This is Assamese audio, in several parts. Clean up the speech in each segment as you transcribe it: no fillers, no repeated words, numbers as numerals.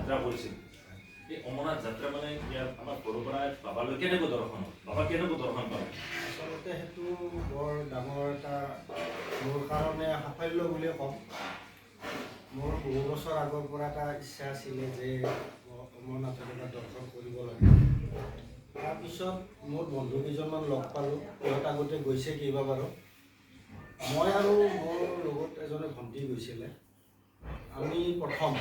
যাত্ৰা কৰিছিল এই অমৰনাথ যাত্ৰা মানে ইয়াত আমাৰ ঘৰৰ পৰা বাবালৈ কেনেকৈ দৰ্শন বাবা কেনেকৈ দৰ্শন পালে আচলতে সেইটো বৰ ডাঙৰ এটা মোৰ কাৰণে সাফল্য বুলিয়ে ক'ম। মোৰ বহু বছৰ আগৰ পৰা এটা ইচ্ছা আছিলে যে অমৰনাথৰ এটা দৰ্শন কৰিব লাগে। তাৰপিছত মোৰ বন্ধু কেইজনমান লগ পালোঁ, সিহঁত আগতে গৈছে কেইবাবাৰো। মই আৰু মোৰ লগত এজনী ভণ্টি গৈছিলে। আমি প্ৰথম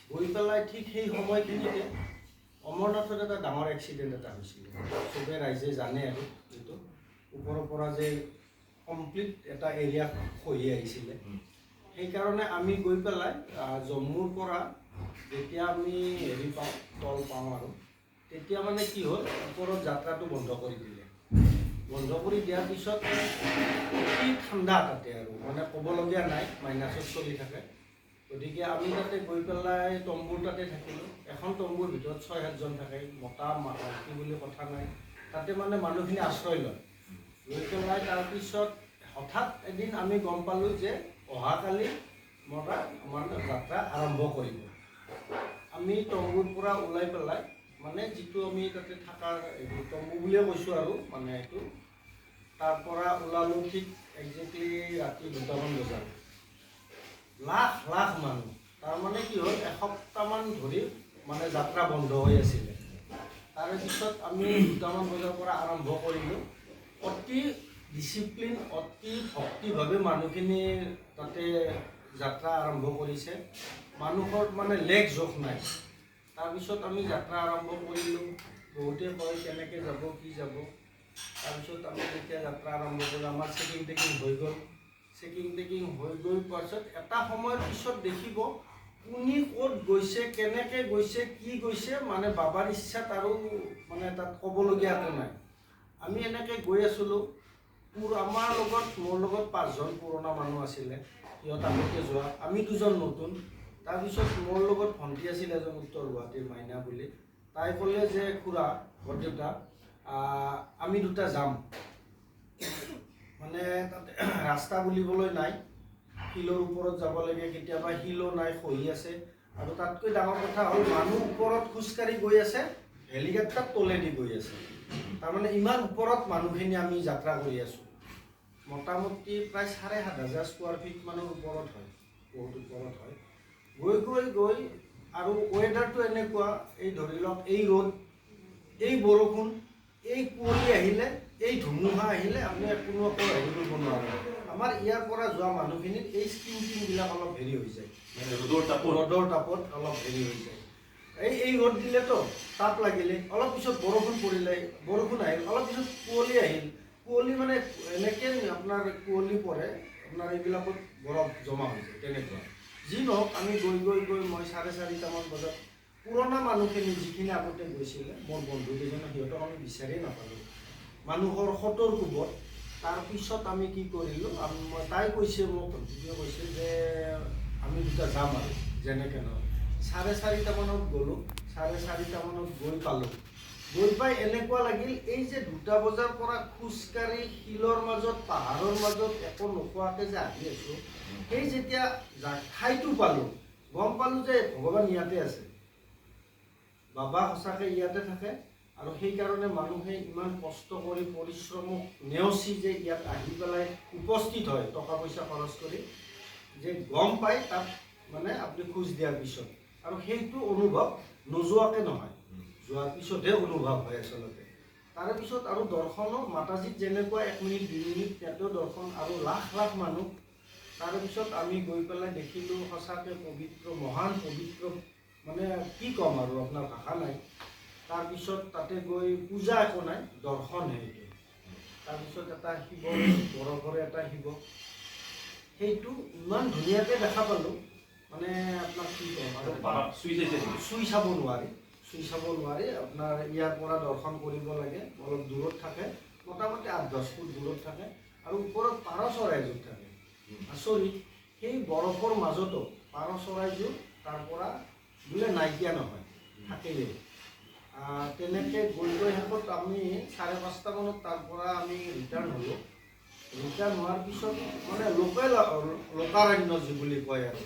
গৈ পেলাই ঠিক সেই সময়খিনিতে অমৰনাথত এটা ডাঙৰ এক্সিডেণ্ট এটা হৈছিলে। চবে ৰাইজে জানে আৰু এইটো ওপৰৰ পৰা যে কমপ্লিট এটা এৰিয়া খহি আহিছিলে। সেইকাৰণে আমি গৈ পেলাই জম্মুৰ পৰা যেতিয়া আমি হেৰি পাওঁ তল পাওঁ আৰু তেতিয়া মানে কি হ'ল ওপৰত যাত্ৰাটো বন্ধ কৰি দিলে। বন্ধ কৰি দিয়াৰ পিছত অতি ঠাণ্ডা তাতে আৰু মানে ক'বলগীয়া নাই, মাইনাছত চলি থাকে। গতিকে আমি তাতে গৈ পেলাই তম্বুৰ তাতে থাকিলোঁ। এখন তম্বুৰ ভিতৰত ৬-৭জন থাকে, মতা মাইকী বুলি কথা নাই। তাতে মানে মানুহখিনি আশ্ৰয় লয়। লৈ পেলাই তাৰপিছত হঠাৎ এদিন আমি গম পালোঁ যে অহাকালি আমাৰ যাত্ৰা আৰম্ভ কৰিব। আমি তম্বুৰ পৰা ওলাই পেলাই মানে যিটো আমি তাতে থকাৰ তম্বু বুলিয়ে কৈছোঁ আৰু মানে এইটো তাৰ পৰা ওলালোঁ ঠিক একজেক্টলি ৰাতি ২টামান বজাত। লাখ লাখ মানুহ, তাৰমানে কি হ'ল এসপ্তাহমান ধৰি মানে যাত্ৰা বন্ধ হৈ আছিলে। তাৰে পিছত আমি ২টামান বজাৰ পৰা আৰম্ভ কৰিলোঁ। অতি ডিচিপ্লিন, অতি ভক্তিভাৱে মানুহখিনি তাতে যাত্ৰা আৰম্ভ কৰিছে। মানুহৰ মানে লেখ জোখ নাই। তাৰপিছত আমি যাত্ৰা আৰম্ভ কৰিলোঁ। বহুতে কয় কেনেকৈ যাব কি যাব। তাৰপিছত আমি যেতিয়া যাত্ৰা আৰম্ভ কৰিলোঁ আমাৰ চেকিং টেকিং হৈ গ'ল। চেকিং টেকিং হৈ গৈ পাছত এটা সময়ৰ পিছত দেখিব কোনে ক'ত গৈছে, কেনেকৈ গৈছে, কি গৈছে, মানে বাবাৰ ইচ্ছাত আৰু মানে তাত ক'বলগীয়া একো নাই। আমি এনেকৈ গৈ আছিলোঁ। আমাৰ লগত মোৰ লগত 5জন পুৰণা মানুহ আছিলে, সিহঁত আগতে যোৱা, আমি 2জন নতুন। তাৰপিছত মোৰ লগত ভণ্টি আছিল এজন উত্তৰ গুৱাহাটীৰ মাইনা বুলি। তাই ক'লে যে খুৰা বৰদেউতা আমি 2টা যাম। মানে তাতে ৰাস্তা বুলিবলৈ নাই, শিলৰ ওপৰত যাব লাগে, কেতিয়াবা শিলো নাই, খহি আছে। আৰু তাতকৈ ডাঙৰ কথা হ'ল মানুহ ওপৰত খোজকাঢ়ি গৈ আছে, হেলিকপ্টাৰ তলেদি গৈ আছে। তাৰমানে ইমান ওপৰত মানুহখিনি আমি যাত্ৰা কৰি আছোঁ। মোটামুটি প্ৰায় ৭,৫০০ স্কোৱাৰ ফিট মানৰ ওপৰত হয়, বহুত ওপৰত হয়। গৈ গৈ গৈ আৰু ৱেডাৰটো এনেকুৱা, এই ধৰি লওক এই ৰ'দ, এই বৰষুণ, এই কুঁৱলী আহিলে, এই ধুমুহা আহিলে আপুনি কোনো একো হেৰি কৰিব নোৱাৰে। আমাৰ ইয়াৰ পৰা যোৱা মানুহখিনিৰ এই স্কিন টিনবিলাক অলপ হেৰি হৈ যায়, ৰ'দৰ তাপত অলপ হেৰি হৈ যায়। এই ৰ'দ দিলেতো তাপ লাগিলে, অলপ পিছত বৰষুণ পৰিলে, বৰষুণ আহিল, অলপ পিছত কুঁৱলী আহিল। কুঁৱলী মানে এনেকৈ আপোনাৰ কুঁৱলী পৰে, আপোনাৰ এইবিলাকত বৰফ জমা হৈ যায় তেনেকুৱা। যি নহওক আমি গৈ গৈ গৈ মই 4:30মান বজাত পুৰণা মানুহখিনি যিখিনি আগতে গৈছিলে মোৰ বন্ধুকেইজনে, সিহঁতক আমি বিচাৰিয়ে নাপালোঁ মানুহৰ সতৰ কোবত। তাৰপিছত আমি কি কৰিলোঁ, তাই কৈছে মোক, ভণ্টিয়ে কৈছে যে আমি 2টা যাম আৰু যেনেকৈ নহয়। 4:30মানত গ'লোঁ। 4:30মানত গৈ পালোঁ। গৈ পাই এনেকুৱা লাগিল এই যে 2টা বজাৰ পৰা খোজকাঢ়ি শিলৰ মাজত, পাহাৰৰ মাজত একো নোখোৱাকৈ যে আহি আছোঁ, সেই যেতিয়া ঠাইটো পালোঁ, গম পালোঁ যে ভগৱান ইয়াতে আছে, বাবা সঁচাকৈ ইয়াতে থাকে। আৰু সেইকাৰণে মানুহে ইমান কষ্ট কৰি পৰিশ্ৰম নেওচি যে ইয়াত আহি পেলাই উপস্থিত হয় টকা পইচা খৰচ কৰি, যে গম পায় তাত মানে আপুনি খোজ দিয়াৰ পিছত। আৰু সেইটো অনুভৱ নোযোৱাকৈ নহয়, যোৱাৰ পিছতহে অনুভৱ হয় আচলতে। তাৰে পিছত আৰু দৰ্শনো মাতাজীত যেনেকুৱা 1 মিনিট 2 মিনিট ইয়াতেও দৰ্শন, আৰু লাখ লাখ মানুহ। তাৰে পিছত আমি গৈ পেলাই দেখিলোঁ সঁচাকৈ পবিত্ৰ, মহান পবিত্ৰ, মানে কি ক'ম আৰু আপোনাৰ ভাষা নাই। তাৰপিছত তাতে গৈ পূজা একো নাই, দৰ্শনহে এইটো। তাৰপিছত এটা শিৱ, বৰফৰে এটা শিৱ, সেইটো ইমান ধুনীয়াকৈ দেখা পালোঁ, মানে আপোনাক কি ক'ম আৰু চুই চাব নোৱাৰি, চুই চাব নোৱাৰি। আপোনাৰ ইয়াৰ পৰা দৰ্শন কৰিব লাগে, অলপ দূৰত থাকে, মোটামুটি 8-10 ফুট দূৰত থাকে। আৰু ওপৰত পাৰ চৰাইযোৰ থাকে, আচৰিত। সেই বৰফৰ মাজতো পাৰ চৰাইযোৰ তাৰ পৰা বোলে নাইকিয়া নহয়, থাকেই। তেনেকৈ গৈ গৈ শেষত আমি 5:30মানত তাৰ পৰা আমি ৰিটাৰ্ণ হ'লোঁ। ৰিটাৰ্ণ হোৱাৰ পিছত মানে লোকাৰণ্য যি বুলি কয় আৰু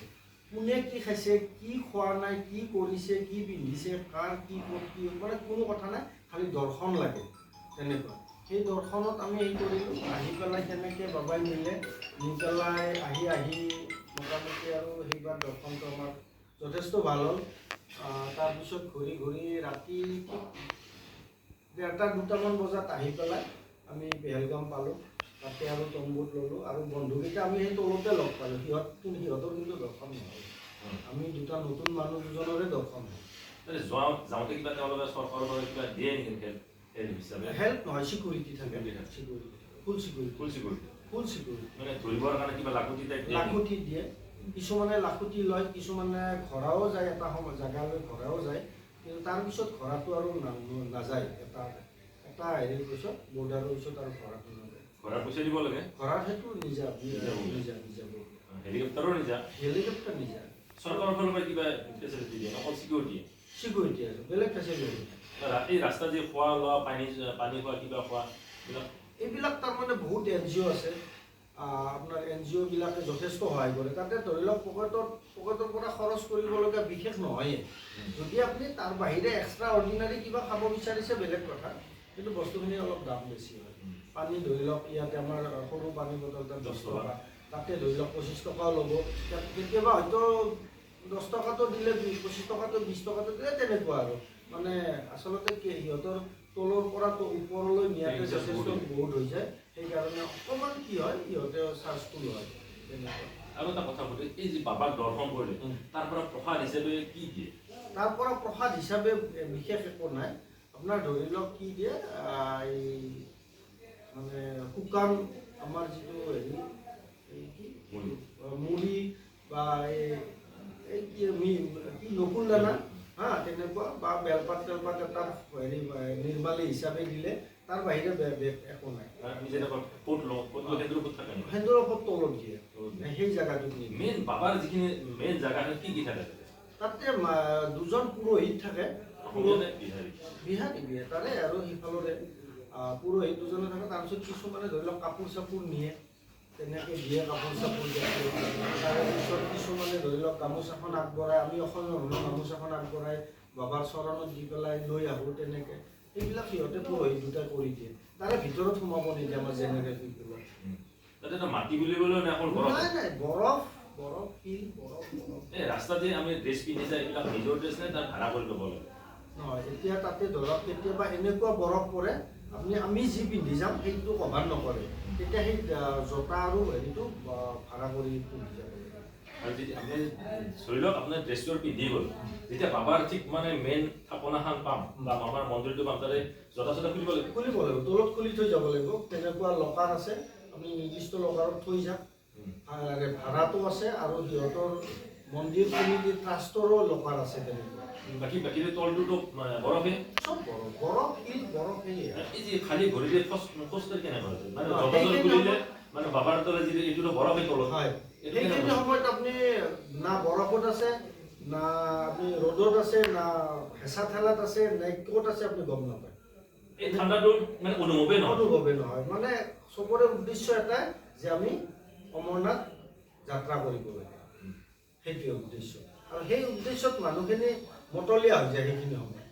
কোনে কি খাইছে, কি খোৱা নাই, কি কৰিছে, কি পিন্ধিছে, কাৰ কি ক'ত কি মানে কোনো কথা নাই, খালি দৰ্শন লাগে তেনেকুৱা। সেই দৰ্শনত আমি হেৰি কৰিলোঁ, আহি পেলাই তেনেকৈ বাবাই নিলে, নি পেলাই আহি মোটামুটি আৰু সেইবাৰ দৰ্শনটো আমাৰ যথেষ্ট ভাল হ'ল। তাৰপিছত ঘূৰি ৰাতি 1:30-2টামান বজাত আহি পেলাই আমি পেহেলগাম পালোঁ। তাতে আৰু তম্বুত ল'লোঁ আৰু বন্ধুকেইটা আমি সেই তলতে লগ পালোঁ। সিহঁতৰ কিন্তু দৰ্শন নহ'ল। আমি দুটা নতুন মানুহ দুজনৰে দৰ্শন হ'ল। যাওঁতে কিবা তেওঁলোকে চৰকাৰৰ পৰা কিবা দিয়ে নেকি হেল্প হিচাপে? হেল্প নহয়, চিকিউৰিটি থাকে, ফুল চিকিউৰিটি মানে ধৰিবৰ কাৰণে কিবা লাখুটি টাইপ লাখুটি দিয়ে। কিছুমানে লাখুটি লয়, কিছুমানে ঘৰাও যায়, এটা সময় জেগালৈ ঘৰাও যায়, কিন্তু তাৰপিছত ঘৰাটো আৰু নাযায়। এটা হেৰিৰ পিছত বৰ্ডাৰৰ পিছত আৰু ঘৰাটো নাযায়। ঘৰাৰ পইচা দিব লাগে? ঘৰাৰ সেইটো নিজা হেলিকপ্টাৰো নিজা? হেলিকপ্টাৰ নিজা। চৰকাৰৰ ফালৰ পৰা কিবা ফেচিলিটি দিয়ে, অকল চিকিউৰিটি আছে, বেলেগ ফেচিলিটি। এই ৰাস্তা যে খোৱা লোৱা, পানী খোৱা, কিবা খোৱা এইবিলাক তাৰমানে বহুত NGO আছে। আপোনাৰ NGO বিলাকে যথেষ্ট সহায় কৰে। তাতে ধৰি লওক পকেটৰ পৰা খৰচ কৰিবলগীয়া বিশেষ নহয়েই। যদি আপুনি তাৰ বাহিৰে এক্সট্ৰা অৰ্ডিনাৰী কিবা খাব বিচাৰিছে বেলেগ কথা, কিন্তু বস্তুখিনি অলপ দাম বেছি হয়। পানী ধৰি লওক ইয়াতে আমাৰ সৰু পানী বটল 10 টকা, তাতে ধৰি লওক 25 টকাও ল'ব। কেতিয়াবা হয়তো 10 টকাটো দিলে 25 টকাটো 20 টকাটো দিলে তেনেকুৱা আৰু। মানে আচলতে সিহঁতৰ তলৰ পৰা ওপৰলৈ নিয়াতে যথেষ্ট বহুত হৈ যায়। সেইকাৰণে অকণমান কি হয়, সিহঁতে চাৰ্জটো লয় তেনেকুৱা। আৰু এটা কথা সুধে, এই যে বাবাক দৰ্শন কৰিলে তাৰ পৰা প্ৰসাদ হিচাপে কি দিয়ে? তাৰ পৰা প্ৰসাদ হিচাপে বিশেষ একো নাই। আপোনাৰ ধৰি লওক কি দিয়ে, এই মানে শুকান আমাৰ যিটো হেৰি মুড়ি বা এই কি নকুল দানা তেনেকুৱা, বা বেলপাত তেলপাত এটা হেৰি নিৰ্মালী হিচাপে দিলে। তাৰ বাহিৰে একো নাই। সেন্দুৰৰ ওপৰত তলত দিয়ে, সেই জেগাটোত মেইন বাবাৰ যিখিনি মেইন জেগা কি থাকে? তাতে 2জন পুৰোহিত থাকে, বিহাৰী তাৰে আৰু সিফালৰে পুৰোহিত 2জনে থাকে। তাৰপিছত কিছুমানে ধৰি লওক কাপোৰ চাপোৰ নিয়ে, তেনেকৈ দিয়ে কাপোৰ চাপোৰ দিয়ে। তাৰপিছত কিছুমানে ধৰি লওক গামোচাখন আগবঢ়াই, আমি অসমীয়া মানুহ গামোচাখন আগবঢ়াই বাবাৰ চৰণত দি পেলাই লৈ আহোঁ তেনেকৈ। সেইবিলাক সিহঁতে পুৰোহিত দুটাই কৰি দিয়ে। তাৰে ভিতৰত সোমাব নিদিয়ে আমাৰ জেনেৰেল পিপলক। মাটি বুলিবলৈ নাই, বৰফ শিল। এই ৰাস্তাত যে আমি ড্ৰেছ পিন্ধি যায়, এইবিলাক নিজৰ ড্ৰেছ নে তাত ভাড়া কৰি ল'ব লাগে? নহয়, এতিয়া তাতে ধৰক কেতিয়াবা এনেকুৱা বৰফ পৰে, আমি যি পিন্ধি যাম সেইটো কভাৰ নকৰে। তেতিয়া সেই জোতা আৰু হেৰিটো ভাড়া কৰি পিন্ধি যাব লাগে। আৰু যদি আপুনি ধৰি লওক আপোনাৰ ড্ৰেছযোৰ পিন্ধি গ'ল, যেতিয়া বাবাৰ ঠিক মানে মেইন থাপনাখন পাম বা বাবাৰ মন্দিৰটো পাম, তাতে জোতা চোতা খুলিব লাগিব? তলত খুলি থৈ যাব লাগিব। তেনেকুৱা লকাৰ আছে, আমি নিৰ্দিষ্ট লকাৰত থৈ যাম। ভাড়াটো আছে আৰু সিহঁতৰ মন্দিৰ কমিটি ট্ৰাষ্টৰো লকাৰ আছে তেনেকুৱা। বাকী তলটোতো বৰফে? চব বৰফ শিল বৰফেই। এই যে খালী ভৰিৰে খোজকাঢ়ি কেনেকৈ হৈছে? মানে জোতাযোৰ খুলিলে মানে বাবাৰ তলে যদি এইটোতো বৰফে তলত হয়, সেইখিনি সময়ত আপুনি না বৰফত আছে, না আপুনি ৰ'দত আছে, না হেঁচা ঠেলাত আছে, না ক'ত আছে আপুনি গম নাপায়। এই ঠাণ্ডাটো মানে অনুভৱেই নহয়। মানে চবৰে উদ্দেশ্য এটাই যে আমি অমৰনাথ যাত্ৰা কৰিব লাগে, সেইটোৱে উদ্দেশ্য। আৰু সেই উদ্দেশ্যত মানুহখিনি মতলীয়া হৈ যায় সেইখিনি সময়।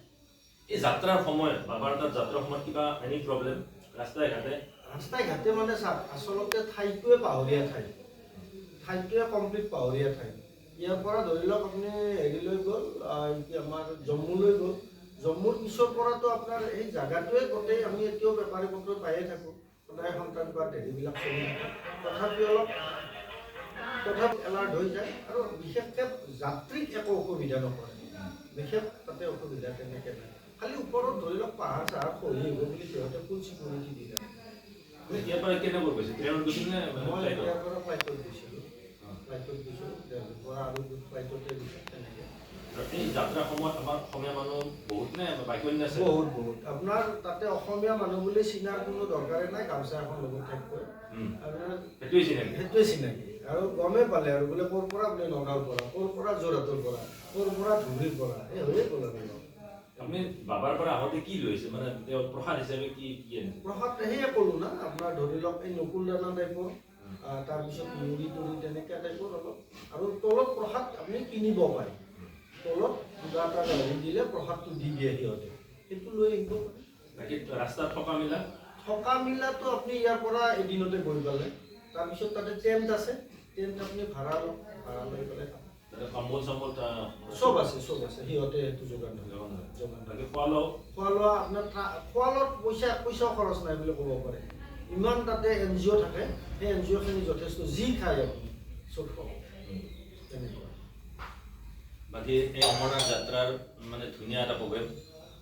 এই যাত্ৰাৰ সময়ত বাবাৰ তাত যাত্ৰাৰ সময়ত কিবা এনি প্ৰব্লেম ৰাস্তাই ঘাটে মানে চাওক, আচলতে ঠাইটোৱে পাহৰীয়া ঠাইটোৱে কমপ্লিট পাহৰীয়া ঠাই। ইয়াৰ পৰা ধৰি লওক আপুনি হেৰিলৈ গ'ল, আমাৰ জম্মুলৈ গ'ল। জম্মুৰ পিছৰ পৰাতো আপোনাৰ এই জেগাটোৱে গোটেই আমি এতিয়াও বেপাৰী পত্ৰ পায়ে থাকোঁ, সদায় সন্ত্ৰাসবাদ হেৰিবিলাক চলি থাকে। তথাপি এলাৰ্ট হৈ যায় আৰু বিশেষকৈ যাত্ৰীক একো অসুবিধা নকৰে। বিশেষ তাতে অসুবিধা তেনেকৈ নাই। খালি ওপৰত ধৰি লওক পাহাৰ চাহাৰ খহি আহিব বুলি সিহঁতে ফুল চিকিউৰিটি দি থাকে। ইয়াৰ পৰা কেনেকৈ গৈছে? ট্ৰেইনত গৈছিলে? মই ইয়াৰ পৰা ফ্লাইটত গৈছিলোঁ, দিল্লীৰ পৰা আৰু ফ্লাইটতে গৈছোঁ তেনেকৈ। এই যাত্ৰাৰ সময়ত আমাৰ অসমীয়া মানুহ বহুত নে বাকী আছে? বহুত। আপোনাৰ তাতে অসমীয়া মানুহ বুলি চিনাৰ কোনো দৰকাৰে নাই, গামোচা এখন লগত থাকিবই। সেইটোৱে চিনাকি। আৰু গমেই পালে আৰু বোলে ক'ৰ পৰা, বোলে নগাঁৱৰ পৰা, ক'ৰ পৰা যোৰহাটৰ পৰা, ক'ৰ পৰা ধুবুৰীৰ পৰা, এই হৈয়ে গ'ল আৰু। আপুনি বাবাৰ পৰা আহোঁতে কি লৈছে, মানে তেওঁ প্ৰসাদ হিচাপে কি আনিছে? প্ৰসাদ সেয়ে ক'লো না, আপোনাৰ ধৰি লওক এই নকুল দানা টাইপৰ তাৰপিছত মুড়ি তুড়ি তেনেকৈ টাইপৰ অলপ আৰু তলত প্ৰসাদ আপুনি কিনিব পাৰে তলত কিবা এটা হেৰি দিলে প্ৰসাদটো দি দিয়ে সিহঁতে সেইটো লৈ আহিব পাৰে বাকী ৰাস্তাত থকা মিলাটো আপুনি ইয়াৰ পৰা এদিনতে গৈ পালে তাৰপিছত তাতে টেণ্ট আছে টেণ্ট আপুনি ভাড়া লৈ পেলাই কম্বল চম্বল চব আছে সিহঁতে সেইটো যোগান বাকী খোৱা লোৱা আপোনাৰ খোৱা লোৱাত পইচা খৰচ নাই বুলি ক'ব পাৰে ইমান তাতে NGO থাকে সেই NGOখিনি যথেষ্ট যি খায় আপুনি চব পাব তেনেকুৱা বাকী এই অমৰনাথ যাত্ৰাৰ মানে ধুনীয়া এটা প্ৰগ্ৰেম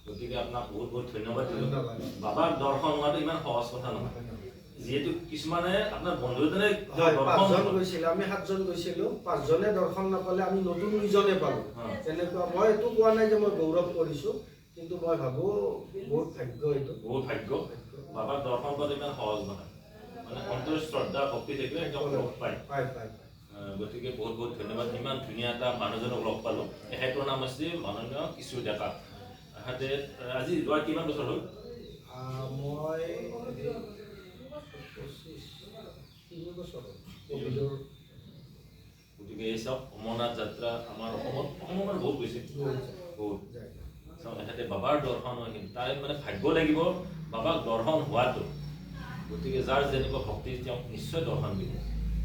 গতিকে আপোনাক বহুত ধন্যবাদ দিলোঁ বাবাক দৰ্শন হোৱাটো ইমান সহজ কথা নহয় যিহেতু কিছুমানে আপোনাৰ বন্ধুজনে পাঁচজন গৈছিল আমি 7জন গৈছিলোঁ 5জনে দৰ্শন নাপালে আমি নতুন 2জনে পালোঁ তেনেকুৱা মই এইটো কোৱা নাই যে মই গৌৰৱ কৰিছোঁ কিন্তু মই ভাবোঁ বহুত ভাগ্য এইটো বহুত ভাগ্য বাবাক দৰ্শন কৰাটো ইমান সহজ নহয় মানে অন্তৰ শ্ৰদ্ধা ভক্তি থাকিলে একদম লগ পায় গতিকে বহুত ধন্যবাদ ইমান ধুনীয়া এটা মানুহজনক লগ পালোঁ এখেতৰ নাম হৈছে মাননীয় কিশোৰ ডেকা এখেতে আজি যোৱা কিমান বছৰ হ'ল মই 3 বছৰ গতিকে এই চাওক অমৰনাথ যাত্ৰা আমাৰ অসমত মানে বহুত বেছি বহুত চাওক এখেতে বাবাৰ দৰ্শন হৈছিল তাই মানে ভাগ্য লাগিব বাবাক দৰ্শন হোৱাটো গতিকে যাৰ যেনেকুৱা ভক্তি তেওঁক নিশ্চয় দৰ্শন দিব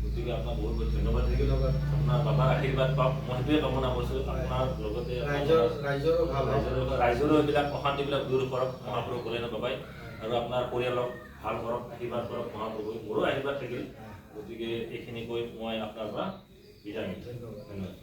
গতিকে আপোনাক বহুত ধন্যবাদ থাকিল আপোনাৰ বাবাৰ আশীৰ্বাদ পাওক মই সেইটোৱে কামনা কৰিছোঁ আপোনাৰ লগতে ৰাইজৰো এইবিলাক অশান্তিবিলাক দূৰ কৰক মহাপ্ৰভু ভোলেনাথ বাবাই আৰু আপোনাৰ পৰিয়ালক ভাল কৰক আশীৰ্বাদ কৰক মহাপ্ৰভুৱে মোৰো আশীৰ্বাদ থাকিল গতিকে এইখিনি কৈ মই আপোনাৰ পৰা বিদায় দিছোঁ ধন্যবাদ